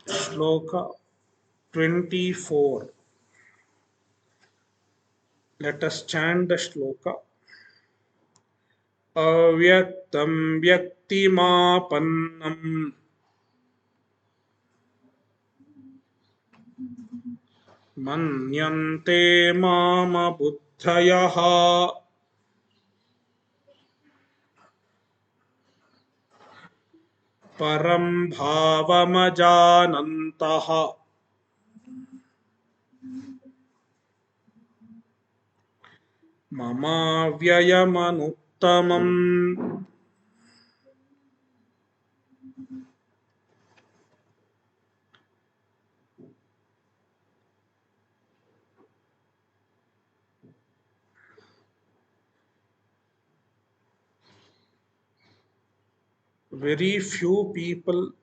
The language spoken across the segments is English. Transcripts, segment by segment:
Shloka 24. Let us chant the shloka. Avyaktam vyaktimapannam manyante mama buddhayaha param bhavamajanantaha mama vyayamanuttama. Very few people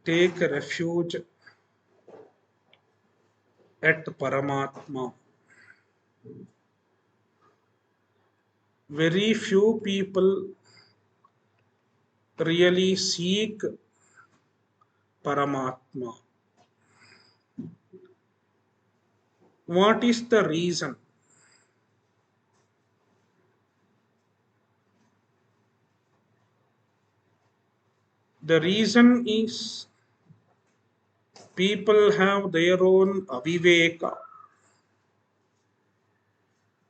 take refuge at Paramatma. Very few people really seek Paramatma. What is the reason? The reason is people have their own aviveka,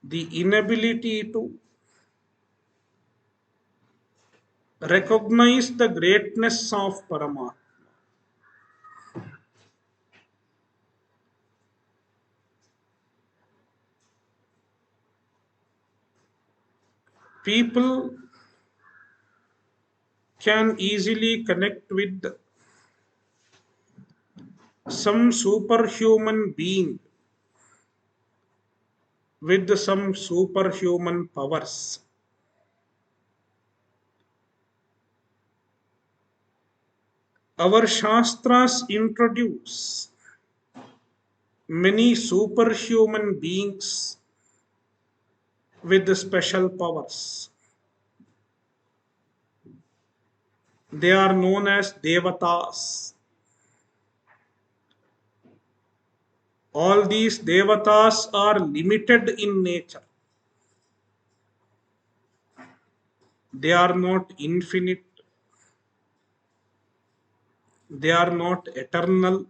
the inability to recognize the greatness of Paramatma. People can easily connect with some superhuman being with some superhuman powers. Our Shastras introduce many superhuman beings with special powers. They are known as Devatas. All these Devatas are limited in nature. They are not infinite. They are not eternal.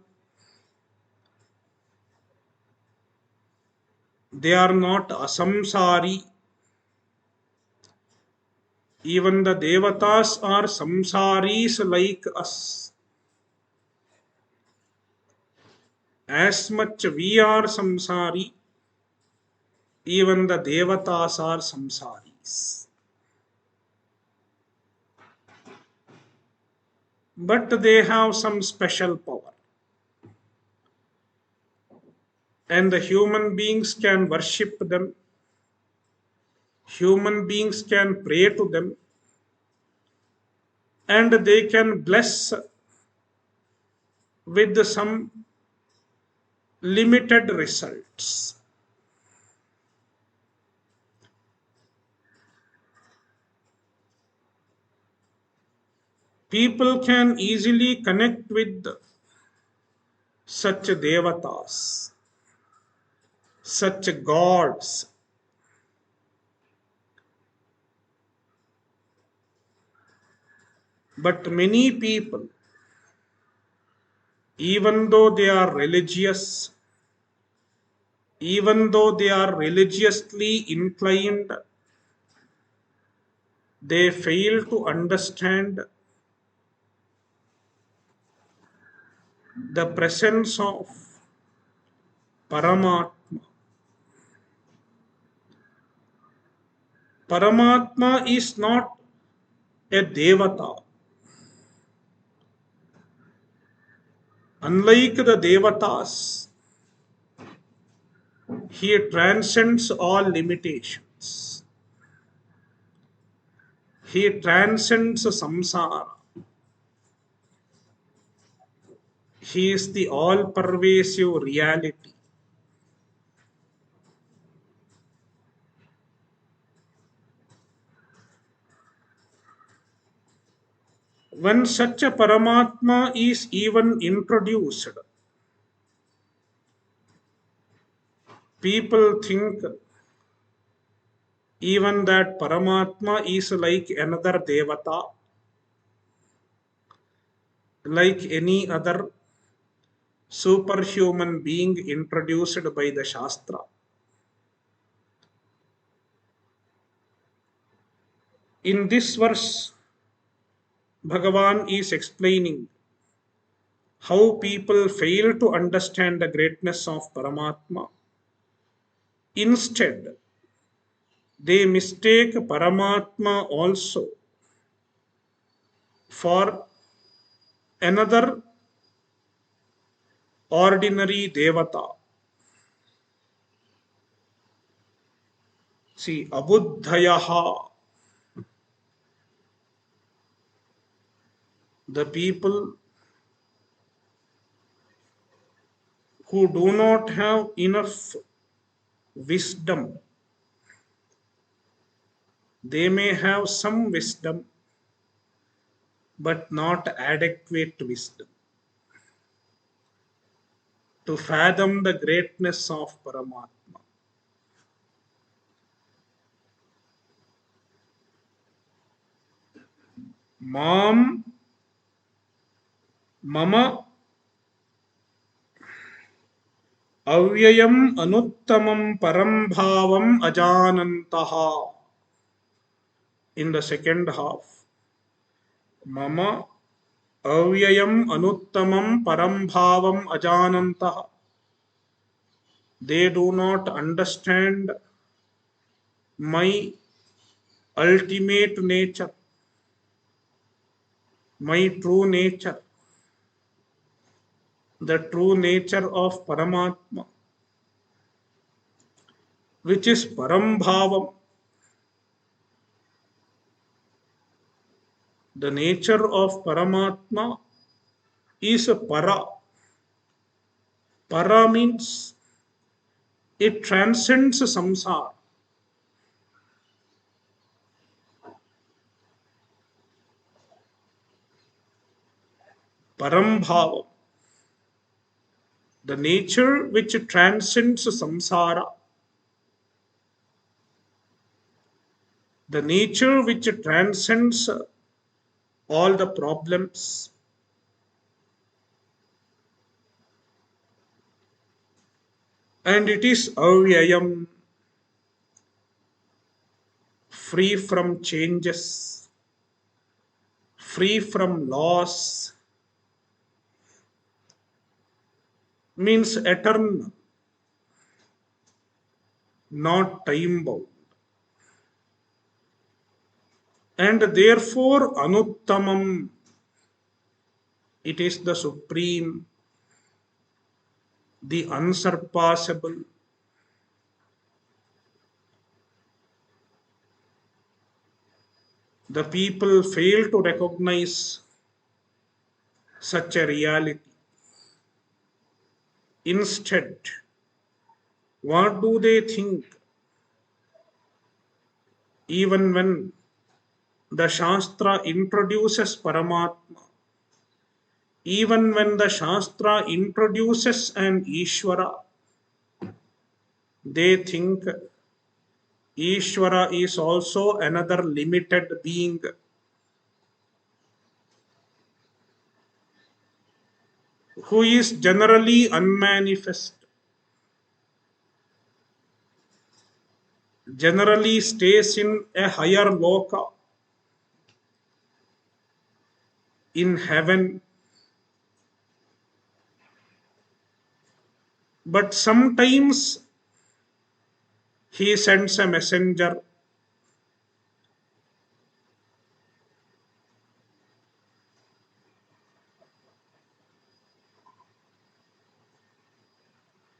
They are not asamsari. Even the Devatas are samsaris like us. As much we are samsari, even the Devatas are samsaris. But they have some special power. And the human beings can worship them. Human beings can pray to them. And they can bless with some limited results. People can easily connect with such devatas, such gods. But many people, even though they are religious, even though they are religiously inclined, they fail to understand the presence of Paramatma. Paramatma is not a Devata. Unlike the Devatas, he transcends all limitations. He transcends samsara. He is the all pervasive reality. When such a Paramatma is even introduced, people think even that Paramatma is like another Devata, like any other superhuman being introduced by the Shastra. In this verse, Bhagavan is explaining how people fail to understand the greatness of Paramatma. Instead, they mistake Paramatma also for another ordinary Devata. See, Abuddhayaha, the people who do not have enough wisdom, they may have some wisdom, but not adequate wisdom to fathom the greatness of Paramatma. Mam Mama Avyayam Anuttamam Parambhavam Ajanantaha. In the second half, Mama Avyayam Anuttamam Parambhavam Ajanantaha. They do not understand my ultimate nature, my true nature, the true nature of Paramatma, which is Parambhavam. The nature of Paramatma is a Para. Para means it transcends samsara. Parambhavam, the nature which transcends samsara, the nature which transcends all the problems, and it is avyayam, free from changes, free from loss, means eternal, not time bound, and therefore anuttamam, it is the supreme, the unsurpassable. The people fail to recognize such a reality. Instead, what do they think? Even when the Shastra introduces Paramatma, even when the Shastra introduces an Ishvara, they think Ishvara is also another limited being who is generally unmanifest, generally stays in a higher loka, in heaven. But sometimes he sends a messenger,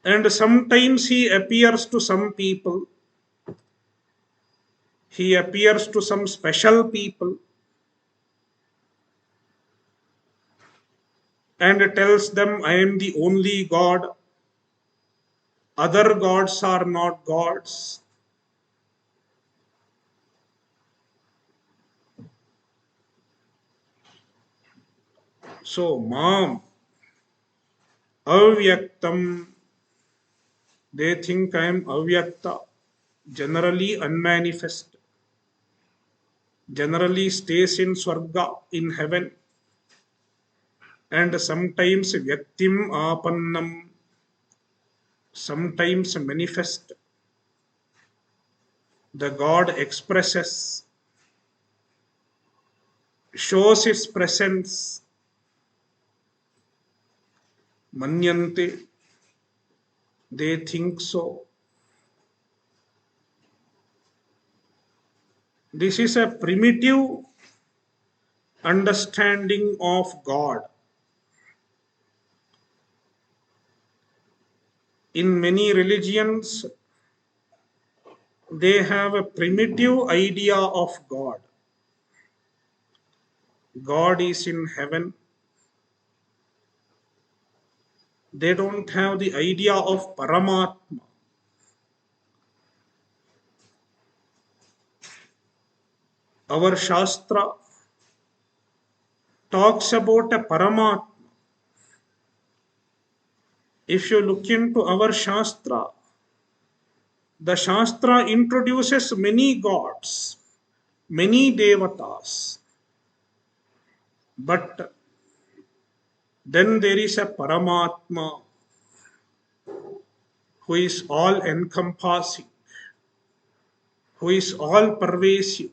and sometimes he appears to some people, he appears to some special people and tells them, I am the only God, other gods are not gods. So, Mam, Avyaktam, they think I am Avyakta, generally unmanifest, generally stays in Swarga, in heaven, and sometimes Vyaktim Apannam, sometimes manifest. The God expresses, shows His presence, Manyante, they think so. This is a primitive understanding of God. In many religions, they have a primitive idea of God. God is in heaven. They don't have the idea of Paramatma. Our Shastra talks about a Paramatma. If you look into our Shastra, the Shastra introduces many gods, many devatas, but then there is a Paramatma who is all encompassing, who is all pervasive,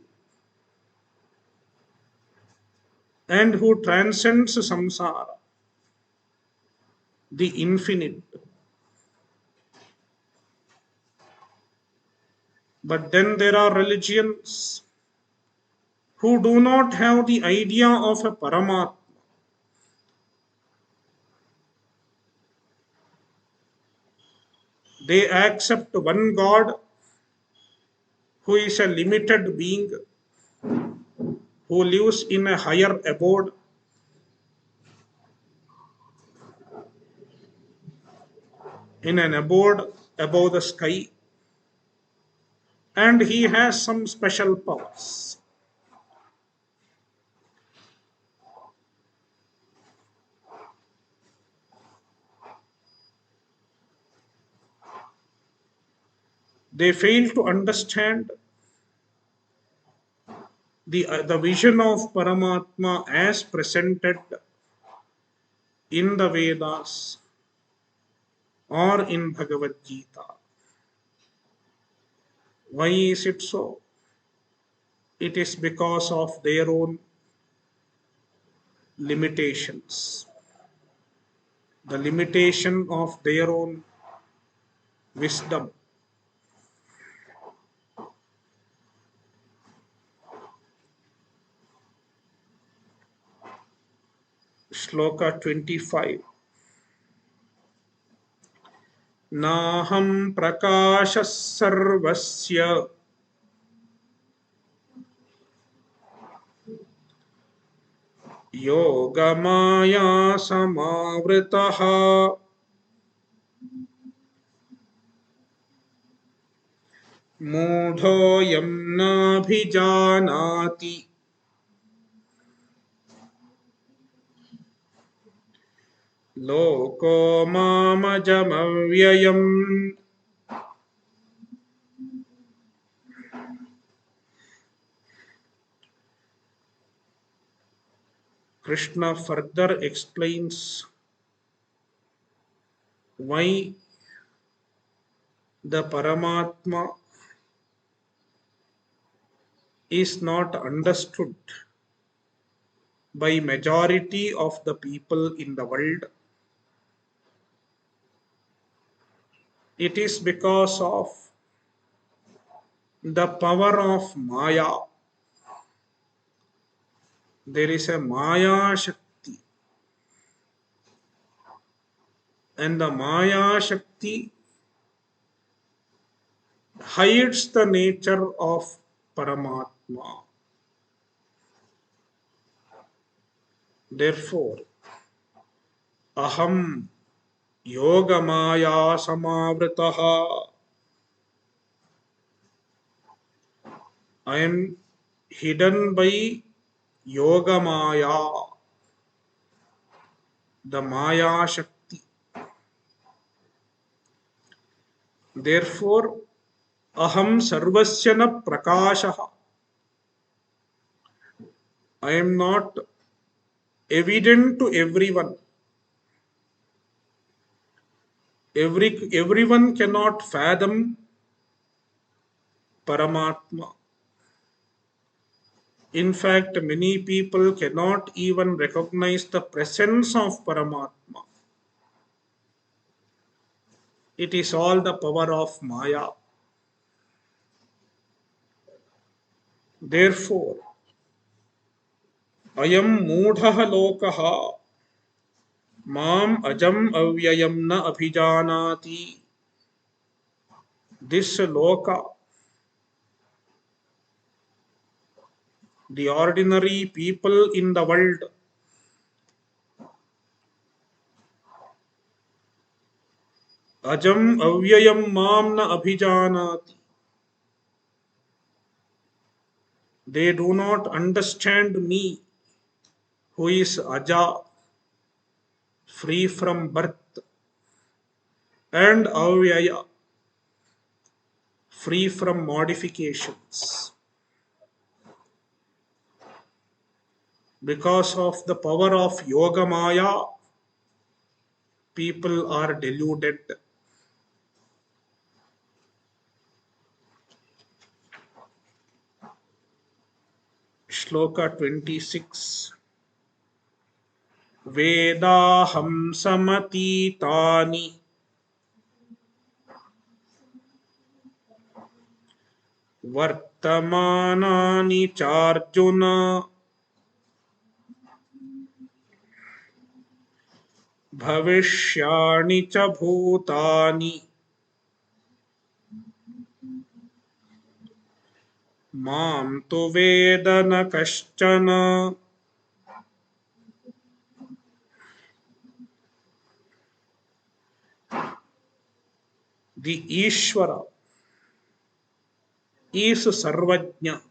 and who transcends samsara, the infinite. But then there are religions who do not have the idea of a Paramatma. They accept one God who is a limited being, who lives in a higher abode, in an abode above the sky, and he has some special powers. They fail to understand the vision of Paramatma as presented in the Vedas or in Bhagavadgita. Why is it so? It is because of their own limitations, the limitation of their own wisdom. Shloka 25. Naham prakashas sarvasya yogamaya samavritaha mudhoyam nabhijanati loko mamajamavyayam. Krishna further explains why the Paramatma is not understood by majority of the people in the world. It is because of the power of Maya. There is a Maya Shakti, and the Maya Shakti hides the nature of Paramatma. Therefore, Aham Yoga Maya Samavritaha, I am hidden by Yoga Maya. the Maya Shakti. Therefore, Aham Sarvasya na Prakashaha. I am not evident to everyone. Everyone cannot fathom Paramatma. In fact, many people cannot even recognize the presence of Paramatma. It is all the power of Maya. Therefore, Ayam Mudhaha Lokaha Mam Ajam Avyayam Na Abhijanati. This Loka, the ordinary people in the world, Ajam Avyayam Mam Na Abhijanati. They do not understand me, who is Aja, free from birth, and Avyaya, free from modifications. Because of the power of Yoga Maya, people are deluded. Shloka 26. Vedaham samatitani vartamanani charjuna bhavishyani cha bhutani mam tu vedana kaschana. The Ishvara is Sarvajna,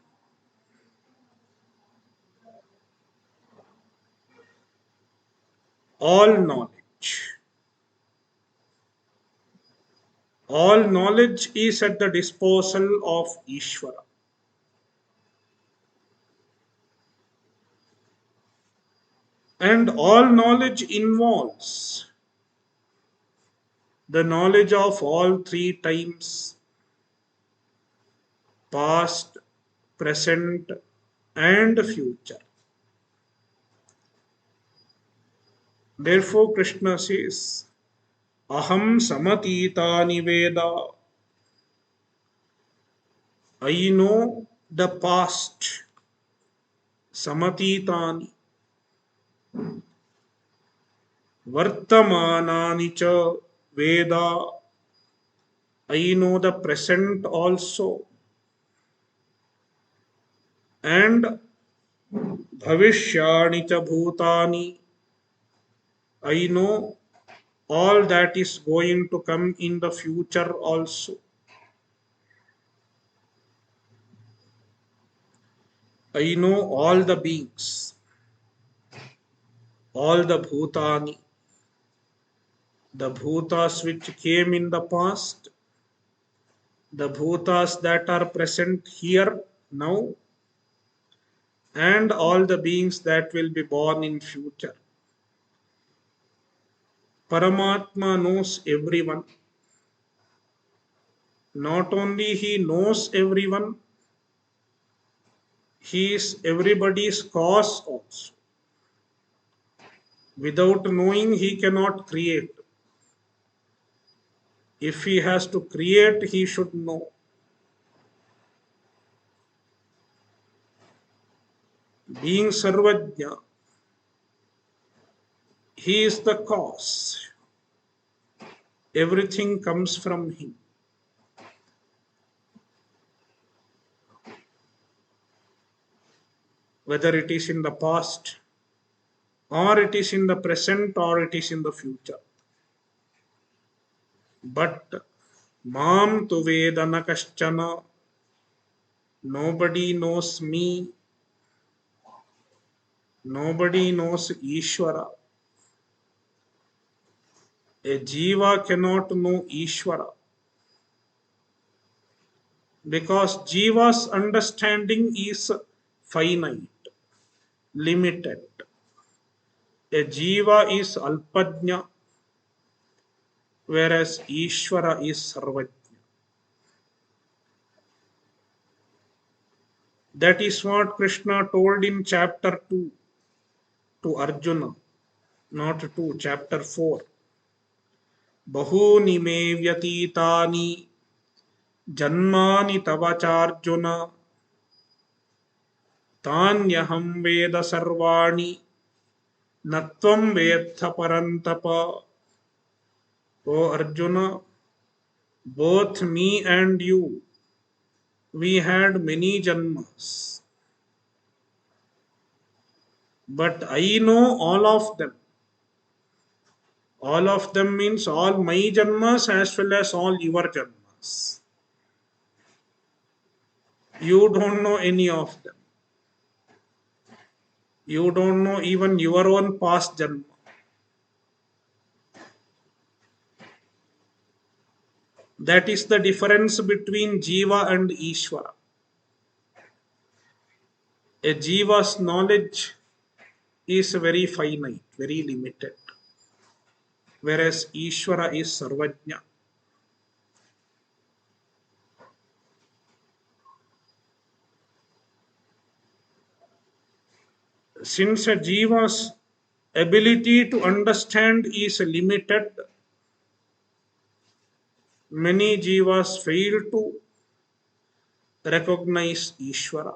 all knowledge. All knowledge is at the disposal of Ishvara. And all knowledge involves the knowledge of all three times: past, present, and future. Therefore, Krishna says, Aham samatitani Veda. I know the past. Samatitani. Vartamanani cha Veda. I know the present also. And Bhavishyani cha Bhutani. I know all that is going to come in the future also. I know all the beings, all the Bhutani, the Bhutas which came in the past, the Bhutas that are present here now, and all the beings that will be born in future. Paramatma knows everyone. Not only he knows everyone, he is everybody's cause also. Without knowing, he cannot create. If he has to create, he should know. Being Sarvajna, he is the cause. Everything comes from him. Whether it is in the past, or it is in the present, or it is in the future. But Mam tu Vedana Kaschana, nobody knows me, nobody knows Ishvara. A jiva cannot know Ishvara because jiva's understanding is finite, limited. A jiva is alpajna, whereas Ishvara is sarvajna. That is what Krishna told in chapter 2 to Arjuna, not 2, chapter 4. Bahuni me vyatitani janmani tava charjuna tanyaham veda sarvani natvam vedha parantapa. O Arjuna, both me and you, we had many janmas, but I know all of them. All of them means all my janmas as well as all your janmas. You don't know any of them. You don't know even your own past janma. That is the difference between Jiva and Ishvara. A Jiva's knowledge is very finite, very limited, whereas Ishvara is Sarvajna. Since a Jiva's ability to understand is limited, many Jivas fail to recognize Ishvara.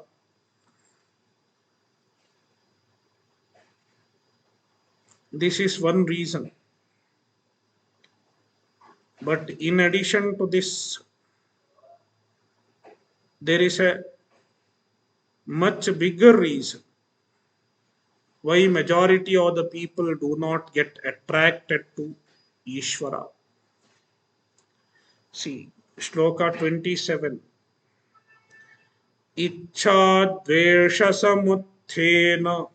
This is one reason. But in addition to this, there is a much bigger reason why majority of the people do not get attracted to Ishvara. See, Shloka 27. Ichcha dvesha samuthena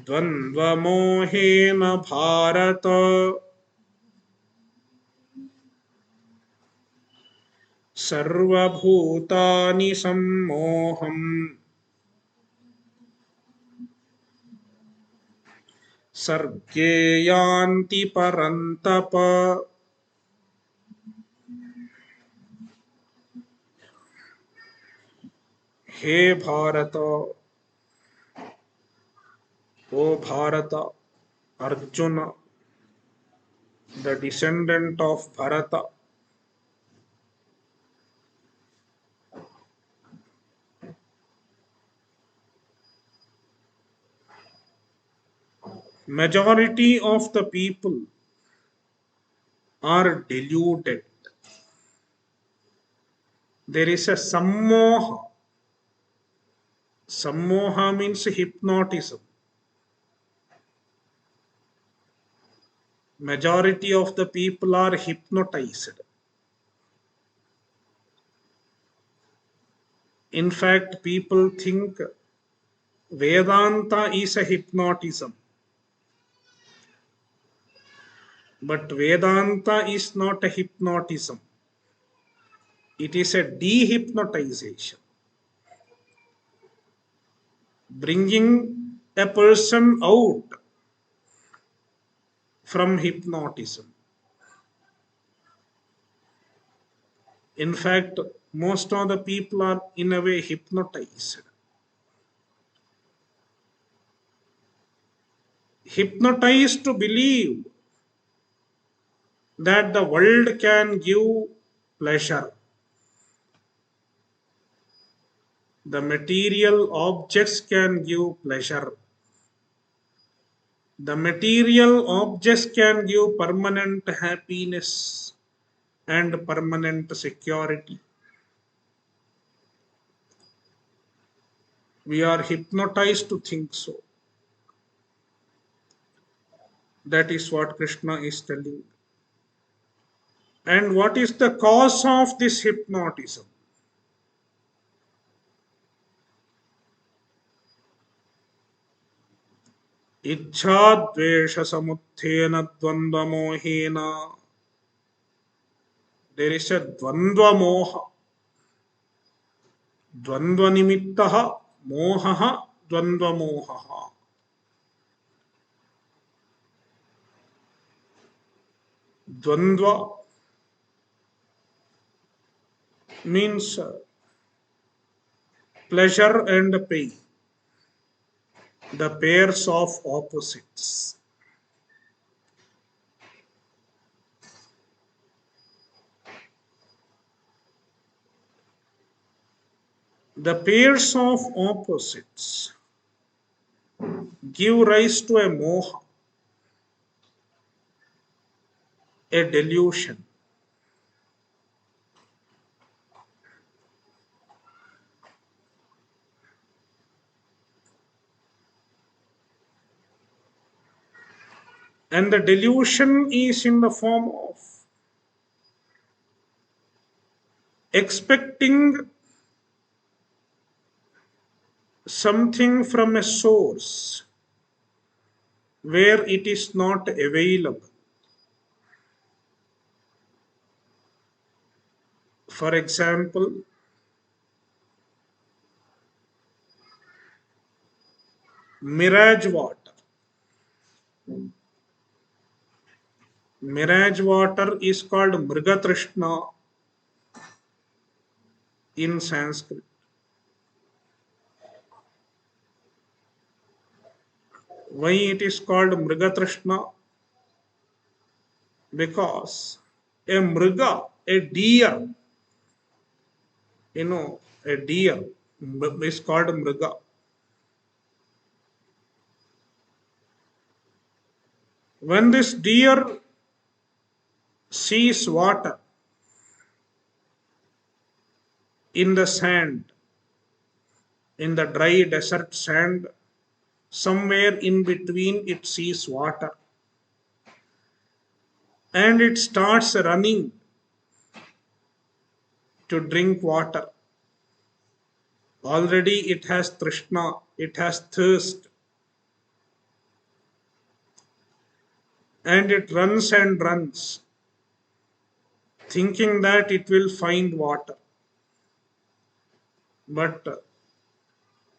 dvandva mohena bharata sarvabhutani sammoham sarge yanti parantapa. He Bharata, O Bharata, Arjuna, the descendant of Bharata, majority of the people are deluded. There is a sammoha. Sammoha means hypnotism. Majority of the people are hypnotized. In fact, people think Vedanta is a hypnotism. But Vedanta is not a hypnotism. It is a dehypnotization. Bringing a person out from hypnotism. In fact, most of the people are in a way hypnotized. Hypnotized to believe that the world can give pleasure. The material objects can give pleasure. The material objects can give permanent happiness and permanent security. We are hypnotized to think so. That is what Krishna is telling. And what is the cause of this hypnotism? Ichchadvesha samuthena dvandva mohena. There is a dvandva moha. Dvandva nimittaha mohaha dvandva mohaha. Dvandva means pleasure and pain, the pairs of opposites. The pairs of opposites give rise to a moha, a delusion. And the delusion is in the form of expecting something from a source where it is not available. For example, mirage water. Mirage water is called Mrigatrishna in Sanskrit. Why it is called Mrigatrishna? Because a mriga, a deer, a deer is called mriga. When this deer sees water in the sand, in the dry desert sand, somewhere in between it sees water and it starts running to drink water. Already it has trishna, it has thirst, and it runs and runs, thinking that it will find water. But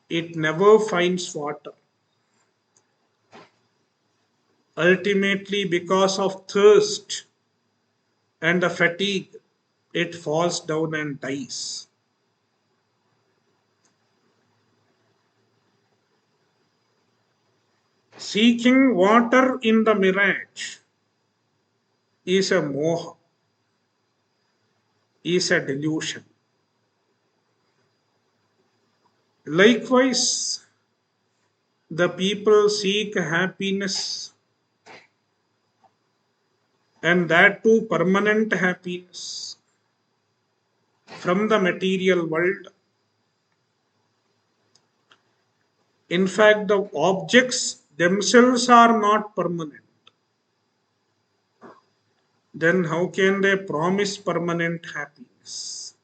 it never finds water. Ultimately, because of thirst and the fatigue, it falls down and dies. Seeking water in the mirage is a moha, is a delusion. Likewise, the people seek happiness, and that too permanent happiness, from the material world. In fact, the objects themselves are not permanent. Then how can they promise permanent happiness?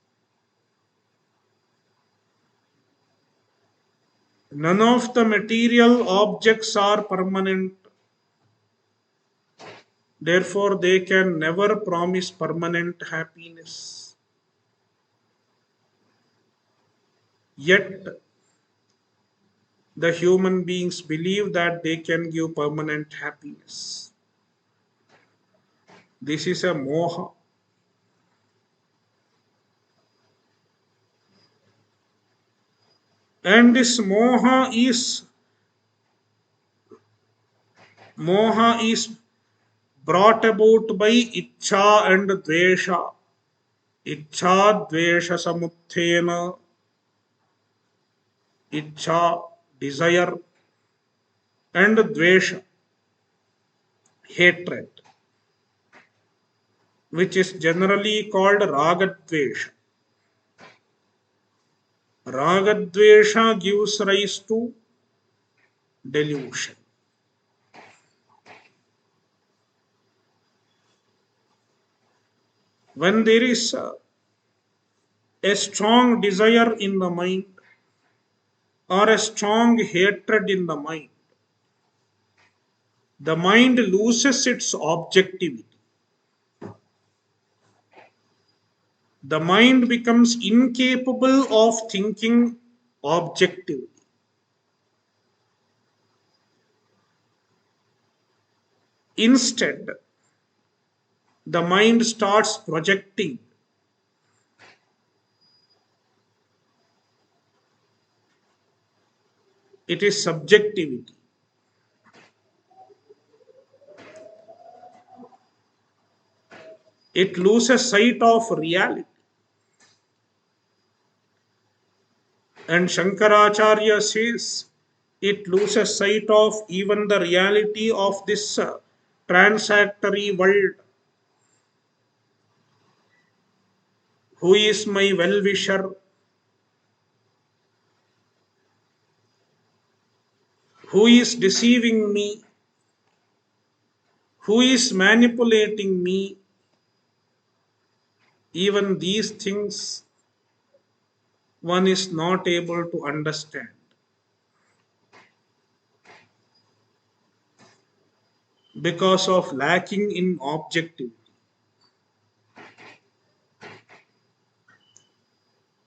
None of the material objects are permanent. Therefore, they can never promise permanent happiness. Yet, the human beings believe that they can give permanent happiness. This is a moha. And this moha is brought about by ichcha and dvesha. Ichcha dvesha samuthena. Ichcha, desire, and dvesha, hatred, which is generally called ragadvesha. Ragadvesha gives rise to delusion. When there is a strong desire in the mind or a strong hatred in the mind, the mind loses its objectivity. The mind becomes incapable of thinking objectively. Instead, the mind starts projecting. It is subjectivity. It loses sight of reality. And Shankaracharya says it loses sight of even the reality of this transactory world. Who is my well wisher? Who is deceiving me? Who is manipulating me? Even these things one is not able to understand because of lacking in objectivity.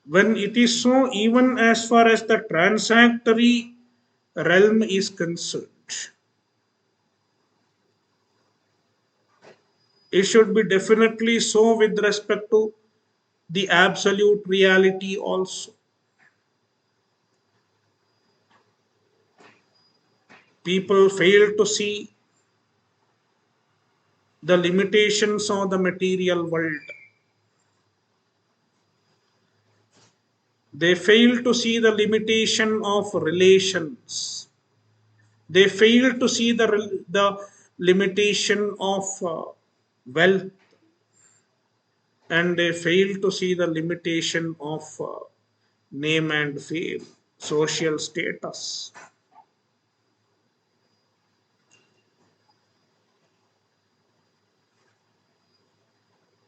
When it is so, even as far as the transactory realm is concerned, it should be definitely so with respect to the absolute reality also. People fail to see the limitations of the material world. They fail to see the limitation of relations. They fail to see the limitation of wealth, and they fail to see the limitation of name and fame, social status.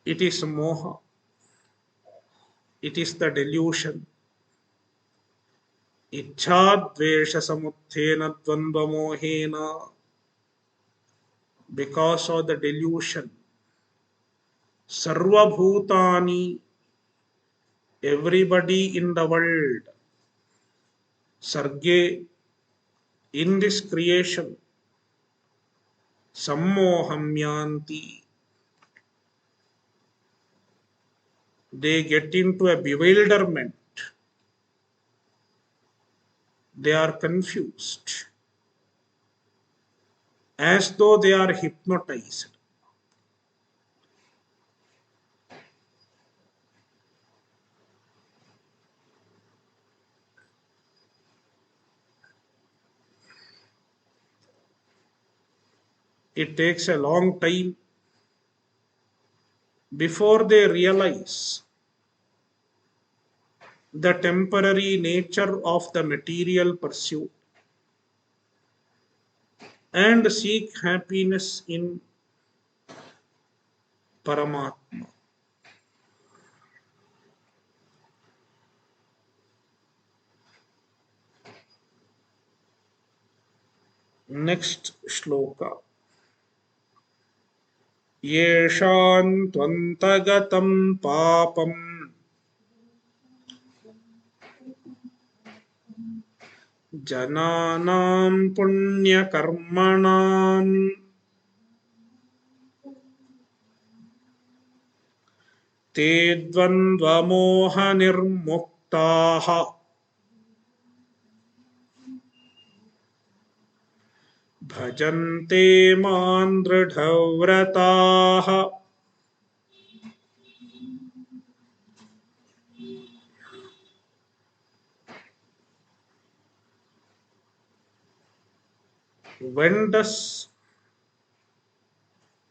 It is moha, it is the delusion. Ichhadvesha samuthena dvandva mohena. Because of the delusion, sarva bhutani, everybody in the world, sarge, in this creation, sammohamyanti, they get into a bewilderment. They are confused, as though they are hypnotized. It takes a long time before they realize the temporary nature of the material pursuit and seek happiness in Paramatma. Next shloka. येषां त्वन्तगतं पापं जनानां पुण्यकर्मणां ते द्वन्द्वमोहनिर्मुक्ताः भजन्ते मां दृढव्रताः. When does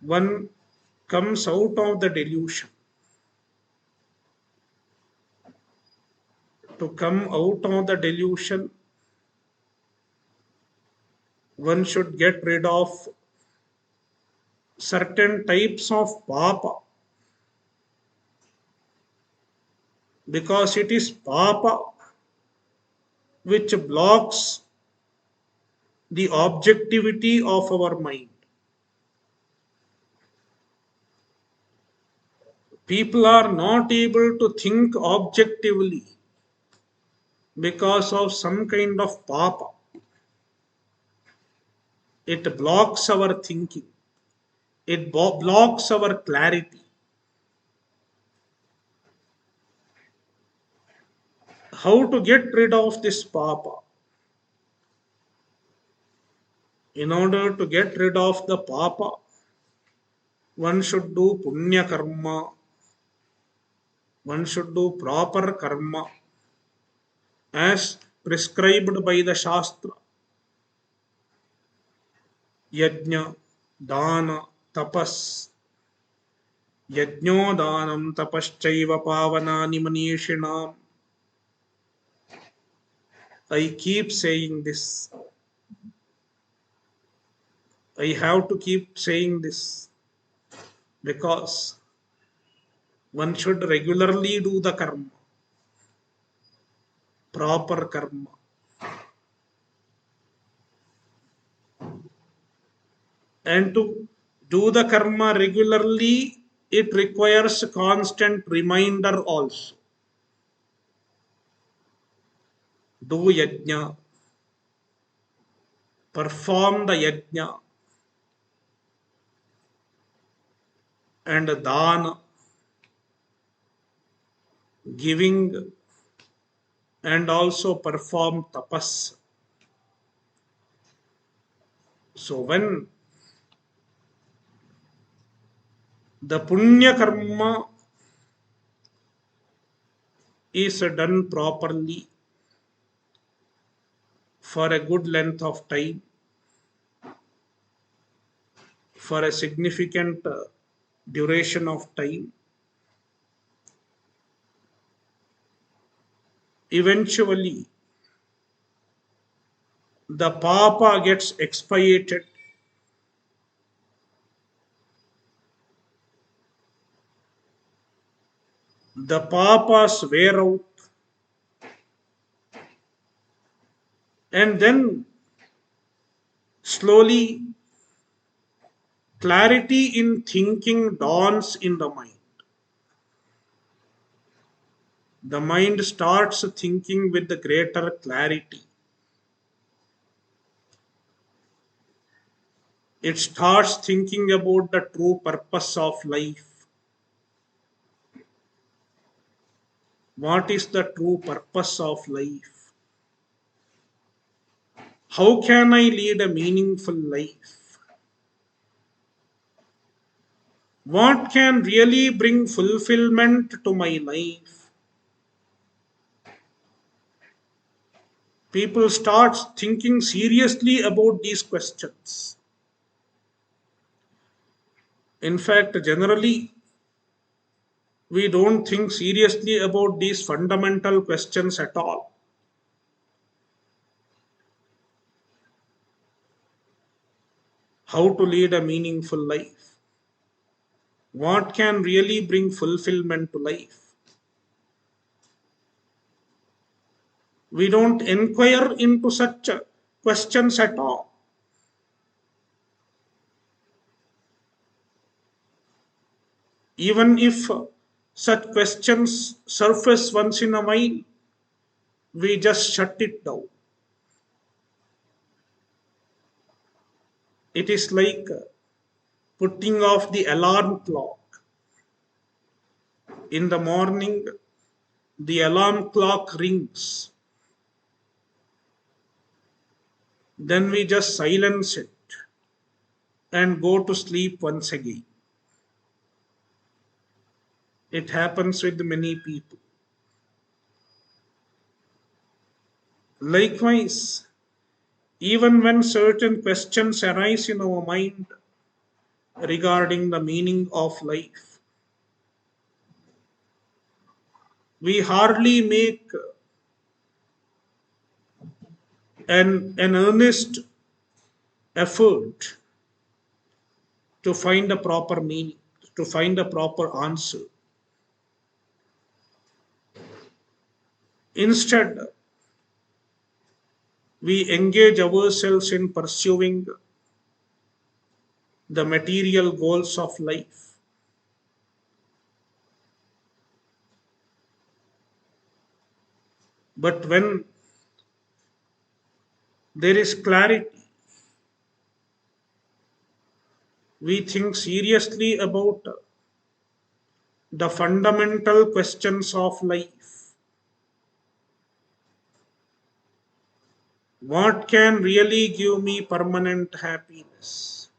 one comes out of the delusion? To come out of the delusion, one should get rid of certain types of papa, because it is papa which blocks the objectivity of our mind. People are not able to think objectively because of some kind of papa. It blocks our thinking, it blocks our clarity. How to get rid of this papa? In order to get rid of the papa, one should do punya karma, one should do proper karma as prescribed by the Shastra. Yajna, dana, tapas. Yajno danam tapaschaiva pavanani manishinam. I keep saying this. I have to keep saying this because one should regularly do the karma, proper karma. And to do the karma regularly, it requires constant reminder also. Do yajna, perform the yajna, and dana, giving, and also perform tapas. So when the punya karma is done properly for a good length of time, for a significant duration of time, eventually the papa gets expiated, the papas wear out, and then slowly clarity in thinking dawns in the mind. The mind starts thinking with the greater clarity. It starts thinking about the true purpose of life. What is the true purpose of life? How can I lead a meaningful life? What can really bring fulfillment to my life? People start thinking seriously about these questions. In fact, generally, we don't think seriously about these fundamental questions at all. How to lead a meaningful life? What can really bring fulfillment to life? We don't inquire into such questions at all. Even if such questions surface once in a while, we just shut it down. It is like putting off the alarm clock. In the morning, the alarm clock rings. Then we just silence it and go to sleep once again. It happens with many people. Likewise, even when certain questions arise in our mind regarding the meaning of life, we hardly make an earnest effort to find a proper meaning, to find a proper answer. Instead, We engage ourselves in pursuing the material goals of life. But when there is clarity, we think seriously about the fundamental questions of life. What can really give me permanent happiness?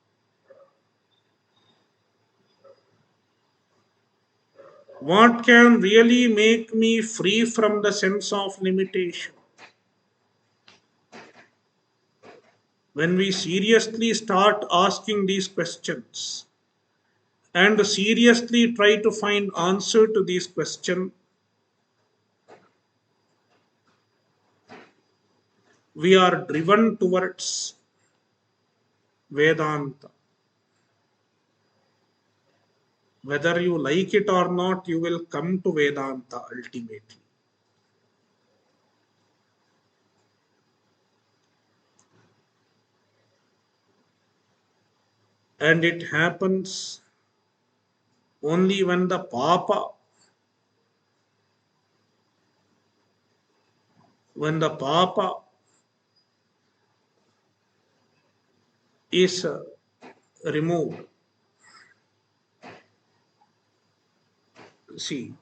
What can really make me free from the sense of limitation? When we seriously start asking these questions and seriously try to find answer to these questions, we are driven towards Vedanta. Whether you like it or not, you will come to Vedanta ultimately. And it happens only when the papa is removed. See,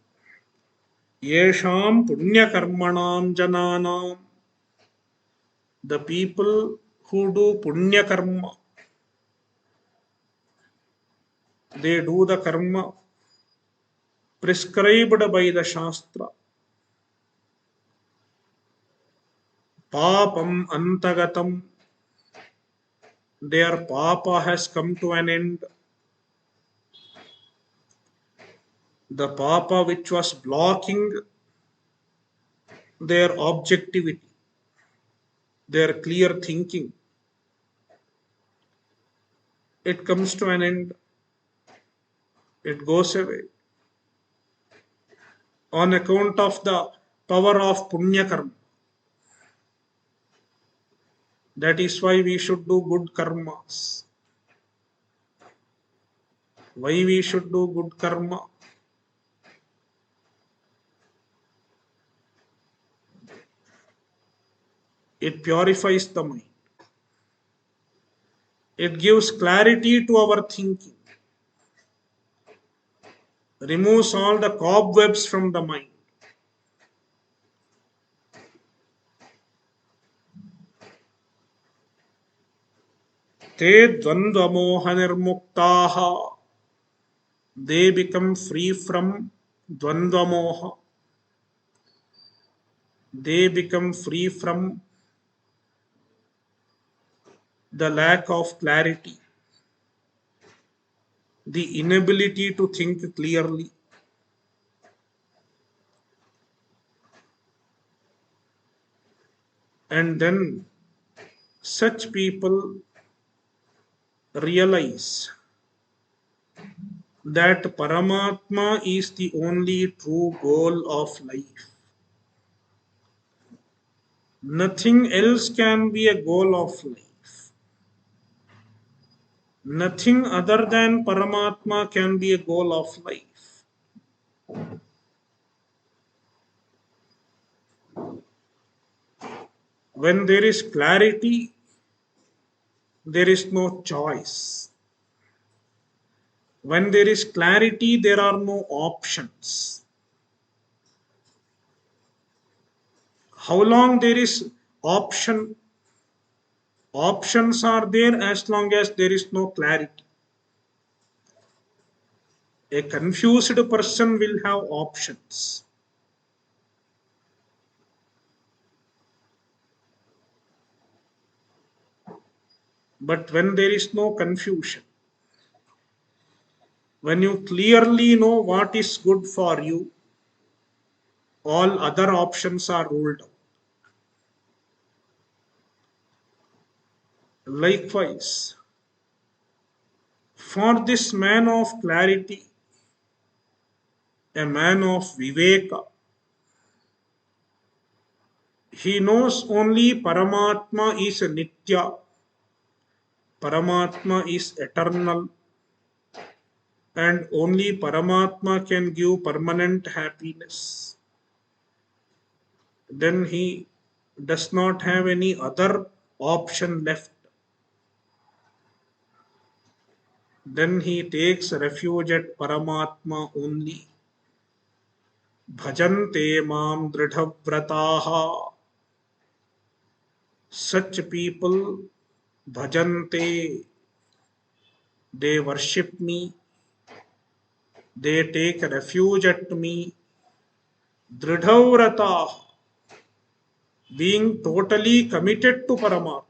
yesham punyakarmanam jananam, the people who do punya karma, they do the karma prescribed by the Shastra. Papam antagatam, their papa has come to an end. The papa which was blocking their objectivity, their clear thinking, it comes to an end. It goes away on account of the power of punya karma. That is why we should do good karmas. Why we should do good karma? It purifies the mind. It gives clarity to our thinking, removes all the cobwebs from the mind. Te dvandva moha nirmuktaha, they become free from dvandva moha. They become free from the lack of clarity, the inability to think clearly. And then such people realize that Paramatma is the only true goal of life. Nothing else can be a goal of life. Nothing other than Paramatma can be a goal of life. When there is clarity, there is no choice. When there is clarity, there are no options. How long there is option? Options are there as long as there is no clarity. A confused person will have options. But when there is no confusion, when you clearly know what is good for you, all other options are ruled out. Likewise, for this man of clarity, a man of viveka, He knows only Paramatma is Nitya, Paramatma is eternal, and only Paramatma can give permanent happiness. Then he does not have any other option left. Then he takes refuge at Paramatma only. Bhajante mam dridhavrataha. Such people bhajante, they worship me, they take refuge at me. Dridhavrataha, being totally committed to Paramatma.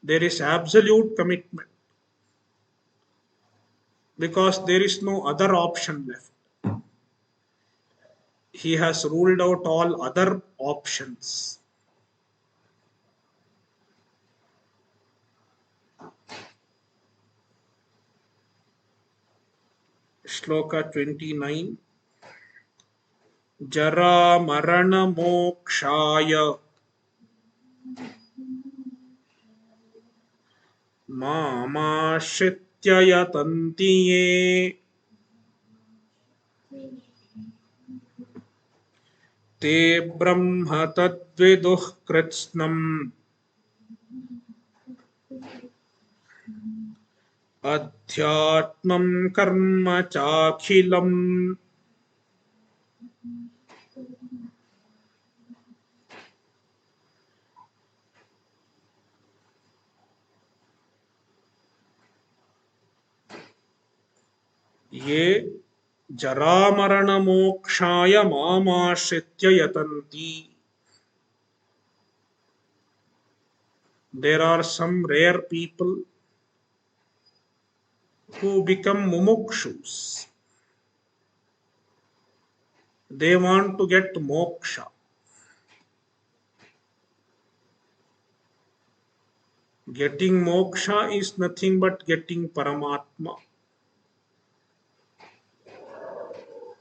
There is absolute commitment because there is no other option left. He has ruled out all other options. Shloka 29. Jara marana mokshaya mamashritya yatanti ye te brahma tadviduh kritsnam adhyatmam karma chakhilam. ये जरामरणमोक्षाय मामाश्रित्य यतन्ति. There are some rare people who become mumukshus. They want to get moksha. Getting moksha is nothing but getting Paramatma.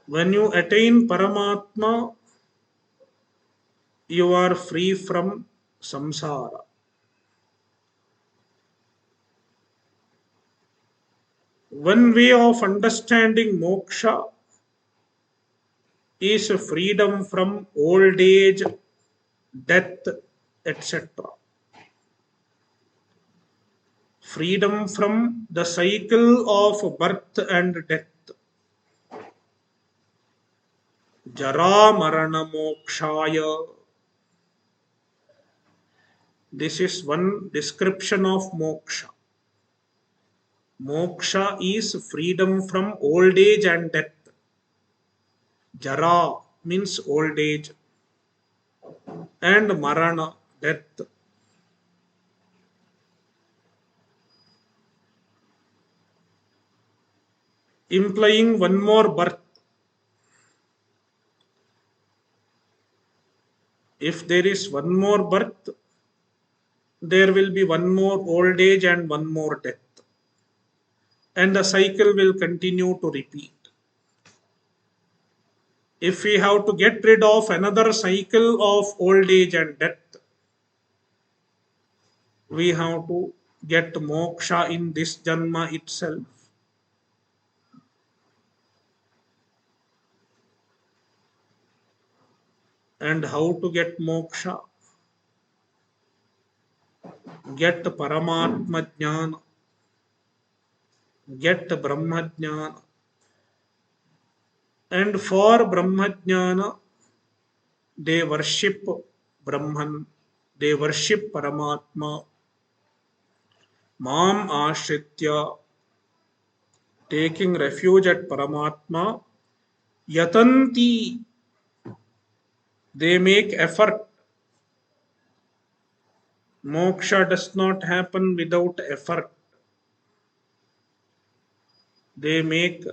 When you attain Paramatma, you are free from samsara. One way of understanding moksha is freedom from old age, death, etc. Freedom from the cycle of birth and death. Jara marana mokshaya. This is one description of moksha. Moksha is freedom from old age and death. Jara means old age, and marana, death. Implying one more birth. If there is one more birth, there will be one more old age and one more death. And the cycle will continue to repeat. If we have to get rid of another cycle of old age and death, we have to get moksha in this janma itself. And how to get moksha? Get Paramatma Jnana, get Brahma Jnana. And for Brahma Jnana, they worship Brahman, they worship Paramatma. Mam Ashritya, taking refuge at Paramatma. Yatanti, they make effort. Moksha does not happen without effort. They make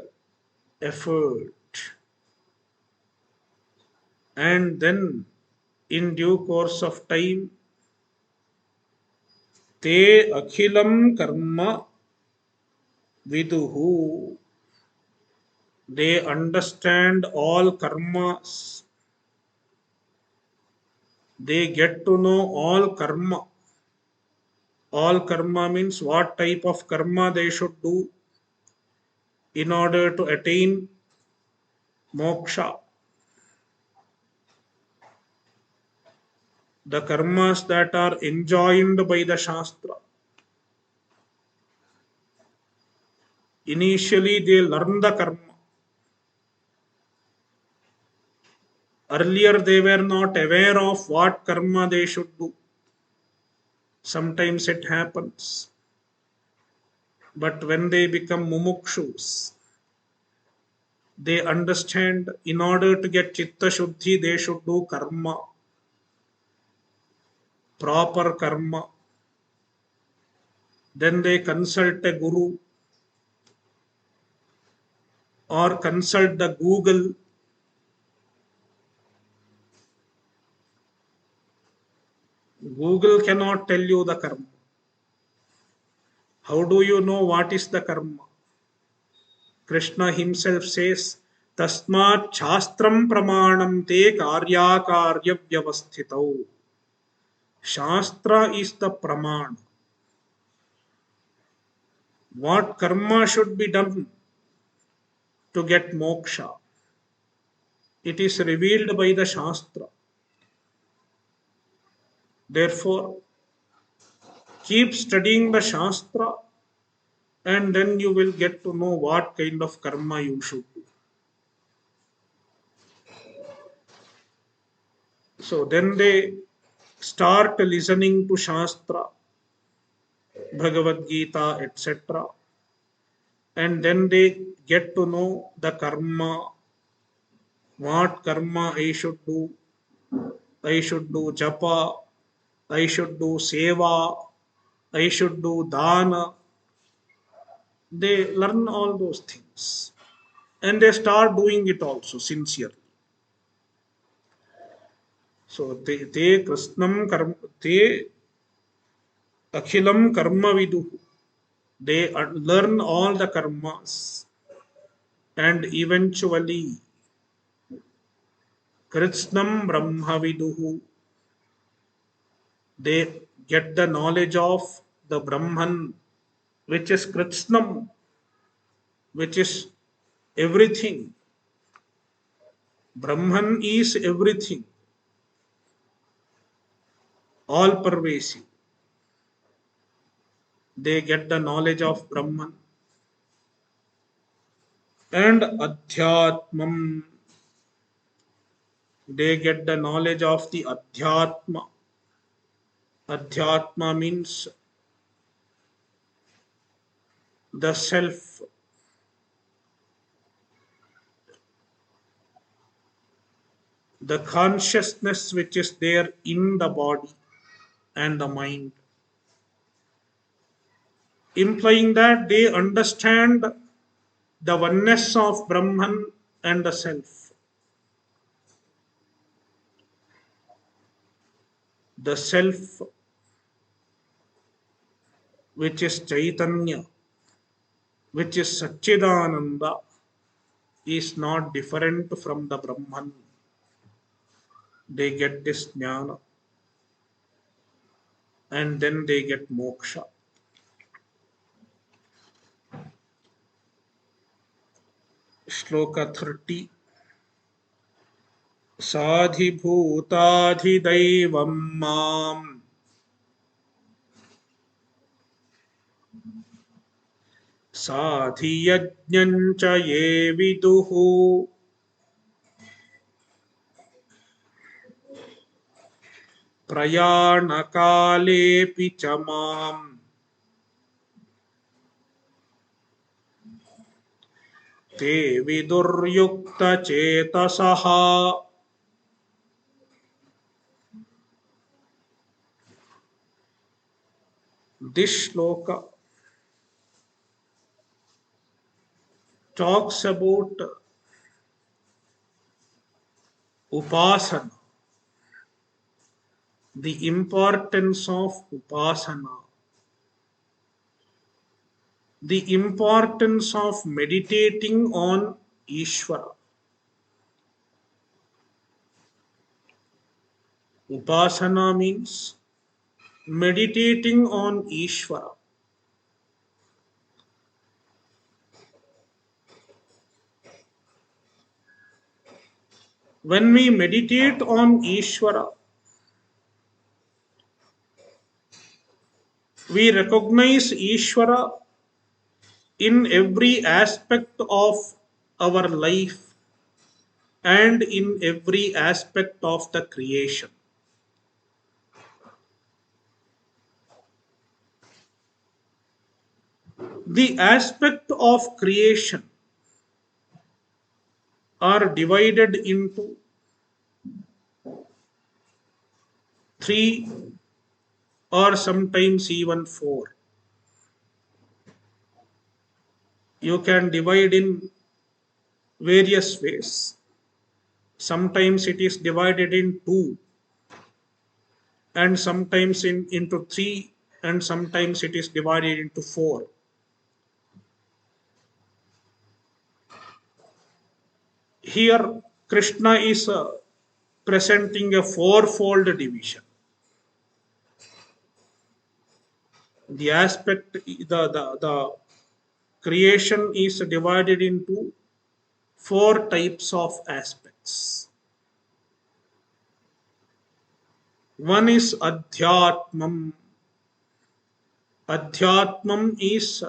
effort. And then, in due course of time, te akhilam karma viduhu. They understand all karmas. They get to know all karma. All karma means what type of karma they should do in order to attain moksha. The karmas that are enjoined by the Shastra. Initially, they learn the karma. Earlier, they were not aware of what karma they should do. Sometimes it happens. But when they become mumukshus, they understand in order to get chitta shuddhi, they should do karma, proper karma. Then they consult a guru or consult the Google. Google cannot tell you the karma. How do you know what is the karma? Krishna himself says, Tasmat Shastram Pramanam Te Karya Vyavasthitau. Shastra is the Praman. What karma should be done to get moksha? It is revealed by the Shastra. Therefore, keep studying the Shastra and then you will get to know what kind of karma you should do. So then they start listening to Shastra, Bhagavadgita, etc. And then they get to know the karma, what karma I should do. I should do japa, I should do seva, I should do dana. They learn all those things. And they start doing it also sincerely. So te krishnam karma, te akhilam karma viduhu. They learn all the karmas and eventually Krishnam Brahma viduhu. They get the knowledge of the Brahman, which is Krishnam, which is everything. Brahman is everything, all pervasive. They get the knowledge of Brahman and Adhyatmam. They get the knowledge of the Adhyatma. Adhyatma means the self, the consciousness which is there in the body and the mind, implying that they understand the oneness of Brahman and the self. The self, which is Chaitanya, which is Satchidananda, is not different from the Brahman. They get this jnana and then they get moksha. Shloka 30. Sadhibhutadhidaivam mam sadhiyajnancha ye viduhu prayanakalepi cha mam te viduryukta chetasaha. This shloka talks about upasana, the importance of upasana, the importance of meditating on Ishvara. Upasana means meditating on Ishvara. When we meditate on Ishvara, we recognize Ishvara in every aspect of our life and in every aspect of the creation. The aspect of creation are divided into three or sometimes even four. You can divide in various ways. Sometimes it is divided in two, and sometimes into three, and sometimes it is divided into four. Here, Krishna is presenting a fourfold division. The aspect, the creation is divided into four types of aspects. One is Adhyatmam. Adhyatmam is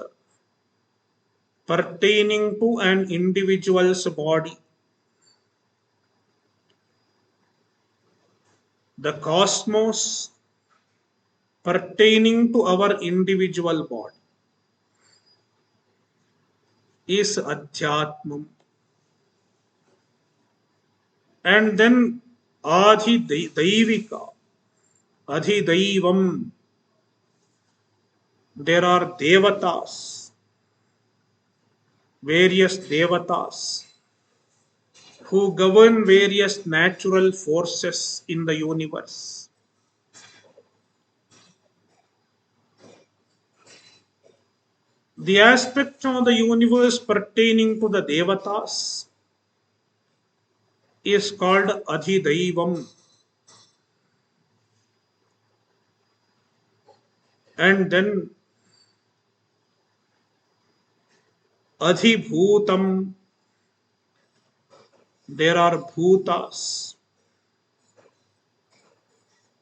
pertaining to an individual's body. The cosmos pertaining to our individual body is Adhyatmam. And then Daivika, Adhidaivam. There are Devatas, various Devatas who govern various natural forces in the universe. The aspect of the universe pertaining to the Devatas is called Adhidaivam. And then Adhibhutam, there are Bhutas,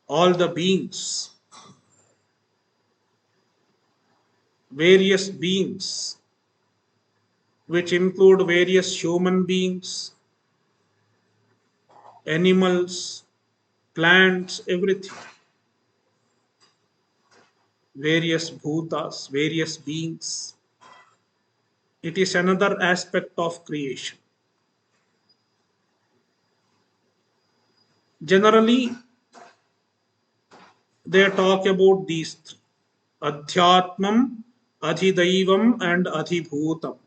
all the beings, various beings, which include various human beings, animals, plants, everything. Various Bhutas, various beings. It is another aspect of creation. Generally, they talk about these three: Adhyatmam, Adhidaivam, and Adhibhutam.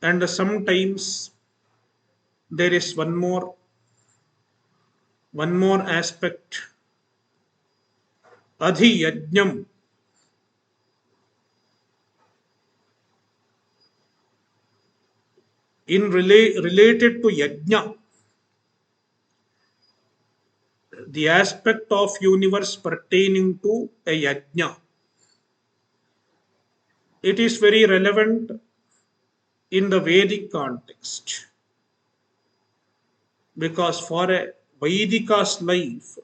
And sometimes there is one more aspect, Adhiyajnam. Related to yajna, the aspect of universe pertaining to a yajna. It is very relevant in the Vedic context, because for a Vedika's life,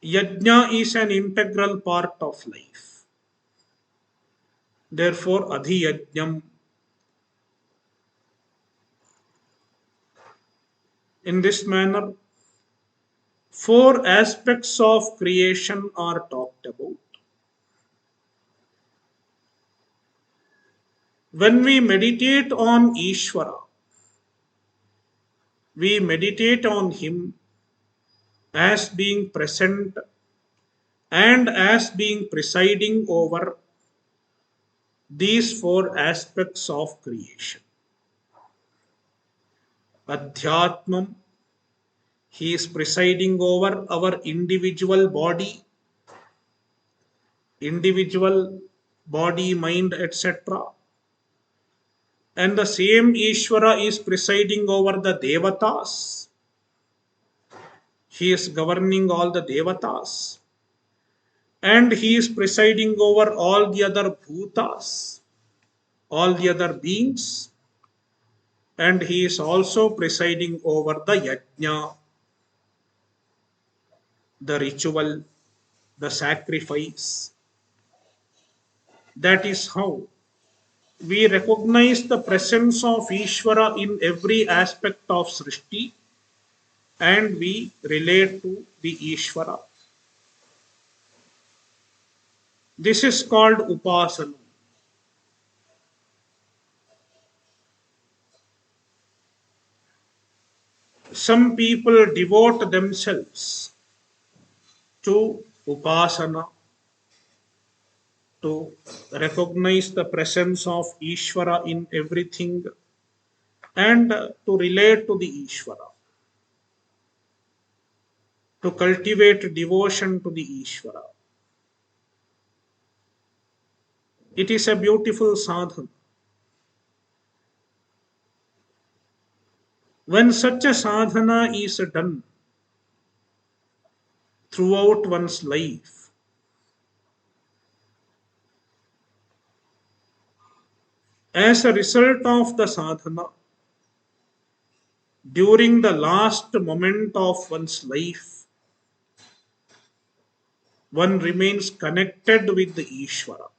yajna is an integral part of life. Therefore, adhiyajnam. In this manner, four aspects of creation are talked about. When we meditate on Ishvara, we meditate on Him as being present and as being presiding over these four aspects of creation. Adhyatmam, He is presiding over our individual body, mind, etc. And the same Ishvara is presiding over the Devatas. He is governing all the devatas, and he is presiding over all the other bhutas, all the other beings, and he is also presiding over the yajna, the ritual, the sacrifice. That is how we recognize the presence of Ishvara in every aspect of Srishti, and we relate to the Ishvara. This is called Upasana. Some people devote themselves to Upasana to recognize the presence of Ishvara in everything and to relate to the Ishvara, to cultivate devotion to the Ishvara. It is a beautiful sadhana. When such a sadhana is done throughout one's life, as a result of the sadhana, during the last moment of one's life, one remains connected with the Ishvara.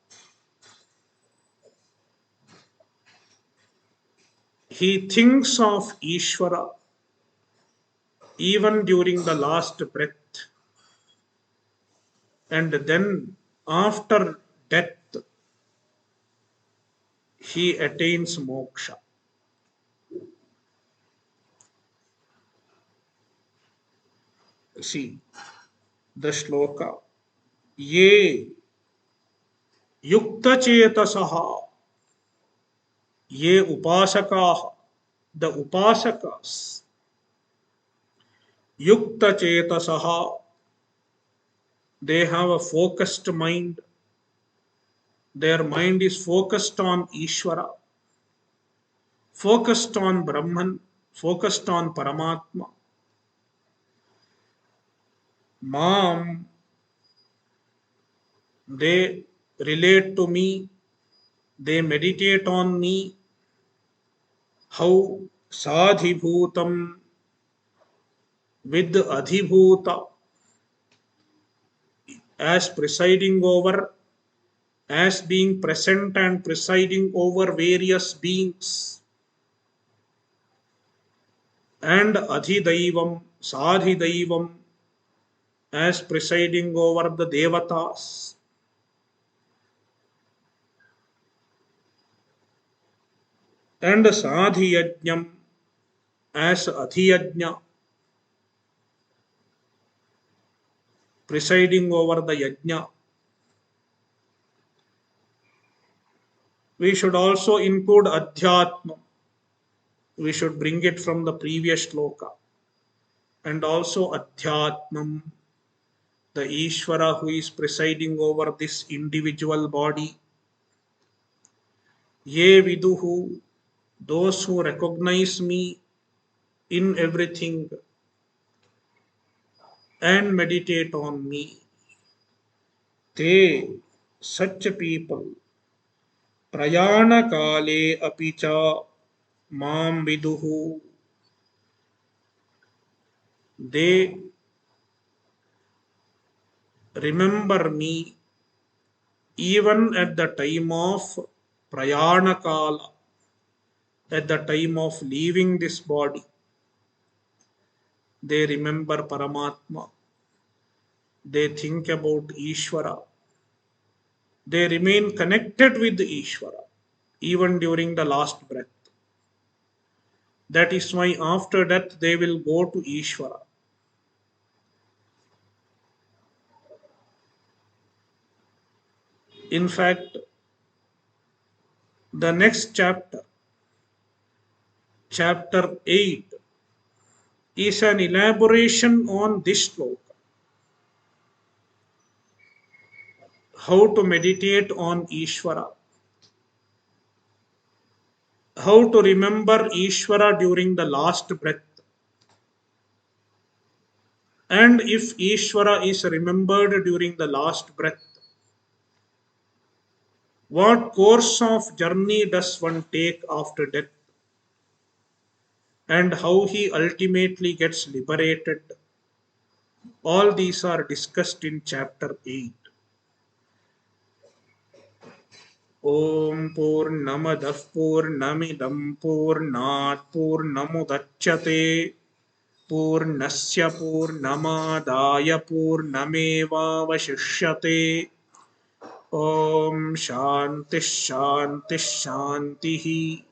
He thinks of Ishvara even during the last breath, and then after death, he attains moksha. See the shloka. Ye yukta chetasaha, ye upasakaha, the upasakas, yukta chetasaha, they have a focused mind. Their mind is focused on Ishvara, focused on Brahman, focused on Paramatma. Mam, they relate to me, they meditate on me, how sadhibhutam with adhibhuta, as presiding over, as being present and presiding over various beings, and adhidaivam, sadhidaivam, as presiding over the devatas, and sadhiyajnam, as adhiyajna, presiding over the yajna. We should also include adhyatma. We should bring it from the previous shloka. And also adhyatmam, the Ishvara who is presiding over this individual body. Ye viduhu, those who recognize me in everything and meditate on me. They, such people, prayana kale apicha mam viduhu, they remember me even at the time of prayana kala, at the time of leaving this body. They remember Paramatma. They think about Ishvara. They remain connected with Ishvara even during the last breath. That is why after death they will go to Ishvara. In fact, the next chapter, chapter 8, is an elaboration on this sloka. How to meditate on Ishvara. How to remember Ishvara during the last breath. And if Ishvara is remembered during the last breath, what course of journey does one take after death? And how he ultimately gets liberated? All these are discussed in chapter 8. Om Purnamadah Purnamidam Purnat Purnamudachyate Purnasya Purnamadaya Purnamevavashishyate. Om Shanti Shanti Shanti.